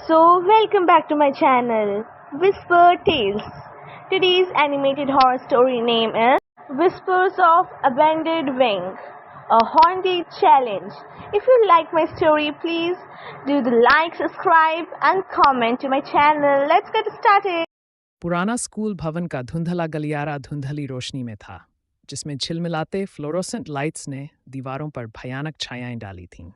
Welcome back to my channel, Whisper Tales. Today's animated horror story name is Whispers of Abandoned Wing, a haunted challenge. If you like my story, please do the like, subscribe, and comment to my channel. Let's get started. पुराना school भवन का धुंधला गलियारा धुंधली रोशनी में था, जिसमें झिलमिलाते fluorescent lights ने दीवारों पर भयानक छायाएं डाली थीं।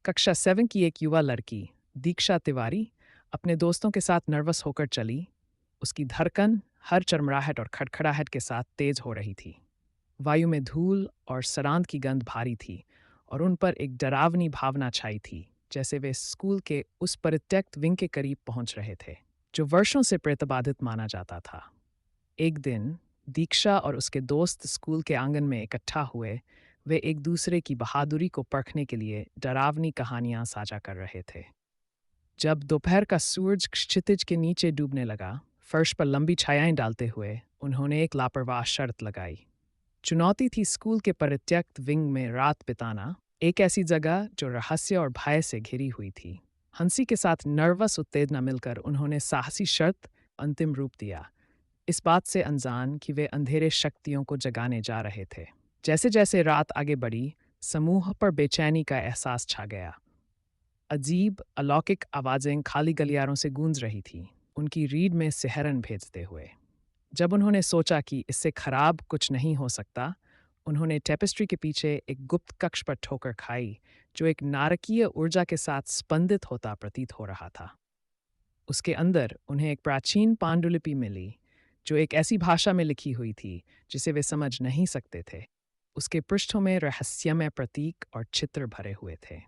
कक्षा 7 की एक युवा लड़की, दीक्षा तिवारी, अपने दोस्तों के साथ नर्वस होकर चली। उसकी धड़कन हर चरमराहट और खड़खड़ाहट के साथ तेज हो रही थी। वायु में धूल और सरांत की गंध भारी थी और उन पर एक डरावनी भावना छाई थी, जैसे वे स्कूल के उस परित्यक्त विंग के करीब पहुंच रहे थे जो वर्षों से प्रेतबाधित माना जाता था। एक दिन दीक्षा और उसके दोस्त स्कूल के आंगन में इकट्ठा हुए। वे एक दूसरे की बहादुरी को परखने के लिए डरावनी कहानियां साझा कर रहे थे। जब दोपहर का सूरज क्षितिज के नीचे डूबने लगा, फर्श पर लंबी छायाएं डालते हुए उन्होंने एक लापरवाह शर्त लगाई। चुनौती थी स्कूल के परित्यक्त विंग में रात बिताना, एक ऐसी जगह जो रहस्य और भय से घिरी हुई थी। हंसी के साथ नर्वस उत्तेजना मिलकर उन्होंने साहसी शर्त अंतिम रूप दिया, इस बात से अनजान कि वे अंधेरे शक्तियों को जगाने जा रहे थे। जैसे जैसे रात आगे बढ़ी, समूह पर बेचैनी का एहसास छा गया। अजीब अलौकिक आवाज़ें खाली गलियारों से गूंज रही थीं, उनकी रीढ़ में सिहरन भेजते हुए। जब उन्होंने सोचा कि इससे खराब कुछ नहीं हो सकता, उन्होंने टेपेस्ट्री के पीछे एक गुप्त कक्ष पर ठोकर खाई, जो एक नारकीय ऊर्जा के साथ स्पंदित होता प्रतीत हो रहा था। उसके अंदर उन्हें एक प्राचीन पांडुलिपि मिली, जो एक ऐसी भाषा में लिखी हुई थी जिसे वे समझ नहीं सकते थे। उसके पृष्ठों में रहस्यमय प्रतीक और चित्र भरे हुए थे।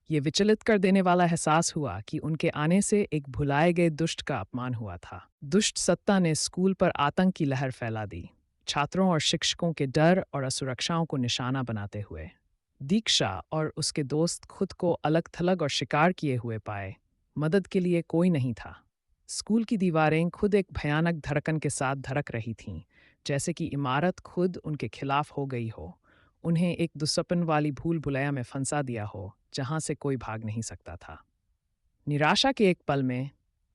ये विचलित कर देने वाला एहसास हुआ कि उनके आने से एक भुलाए गए दुष्ट का अपमान हुआ था। दुष्ट सत्ता ने स्कूल पर आतंक की लहर फैला दी, छात्रों और शिक्षकों के डर और असुरक्षाओं को निशाना बनाते हुए। दीक्षा और उसके दोस्त खुद को अलग थलग और शिकार किए हुए पाए। मदद के लिए कोई नहीं था। स्कूल की दीवारें खुद एक भयानक धड़कन के साथ धड़क रही थीं, जैसे कि इमारत खुद उनके खिलाफ हो गई हो, उन्हें एक दुस्सपन वाली भूल भुलैया में फंसा दिया हो, जहां से कोई भाग नहीं सकता था। निराशा के एक पल में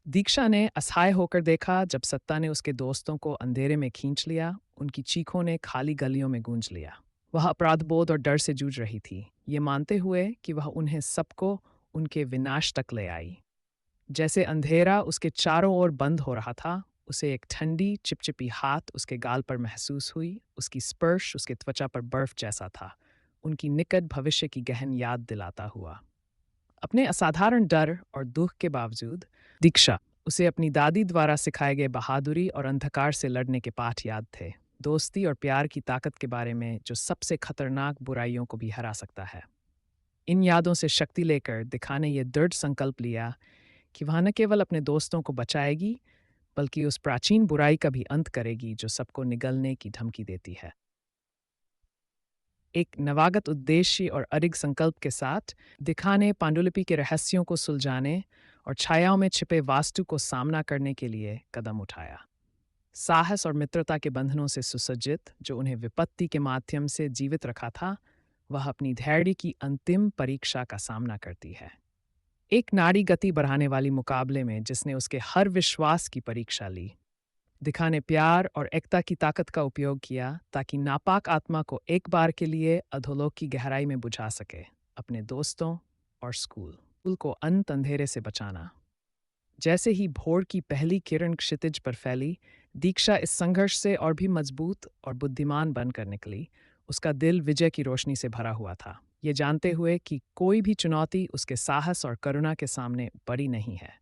दीक्षा ने असहाय होकर देखा जब सत्ता ने उसके दोस्तों को अंधेरे में खींच लिया। उनकी चीखों ने खाली गलियों में गूंज लिया। वह अपराधबोध और डर से जूझ रही थी, ये मानते हुए कि वह उन्हें सबको उनके विनाश तक ले आई। जैसे अंधेरा उसके चारों ओर बंद हो रहा था, उसे एक ठंडी चिपचिपी हाथ उसके गाल पर महसूस हुई। उसकी स्पर्श उसके त्वचा पर बर्फ जैसा था, उनकी निकट भविष्य की गहन याद दिलाता हुआ। अपने असाधारण डर और दुख के बावजूद दीक्षा उसे अपनी दादी द्वारा सिखाए गए बहादुरी और अंधकार से लड़ने के पाठ याद थे, दोस्ती और प्यार की ताकत के बारे में जो सबसे खतरनाक बुराइयों को भी हरा सकता है। इन यादों से शक्ति लेकर दिखा ने यह दृढ़ संकल्प लिया कि वह न केवल अपने दोस्तों को बचाएगी, बल्कि उस प्राचीन बुराई का भी अंत करेगी जो सबको निगलने की धमकी देती है। एक नवागत उद्देश्य और अडिग संकल्प के साथ दिखा ने पांडुलिपि के रहस्यों को सुलझाने और छायाओं में छिपे वास्तु को सामना करने के लिए कदम उठाया। साहस और मित्रता के बंधनों से सुसज्जित, जो उन्हें विपत्ति के माध्यम से जीवित रखा था, वह अपनी धैर्य की अंतिम परीक्षा का सामना करती है। एक नाड़ी गति बढ़ाने वाली मुकाबले में जिसने उसके हर विश्वास की परीक्षा ली। दिखा ने प्यार और एकता की ताकत का उपयोग किया ताकि नापाक आत्मा को एक बार के लिए अधोलोक की गहराई में बुझा सके, अपने दोस्तों और स्कूल को अनंत अंधेरे से बचाना। जैसे ही भोर की पहली किरण क्षितिज पर फैली, दीक्षा इस संघर्ष से और भी मजबूत और बुद्धिमान बनकर निकली। उसका दिल विजय की रोशनी से भरा हुआ था, ये जानते हुए कि कोई भी चुनौती उसके साहस और करुणा के सामने बड़ी नहीं है।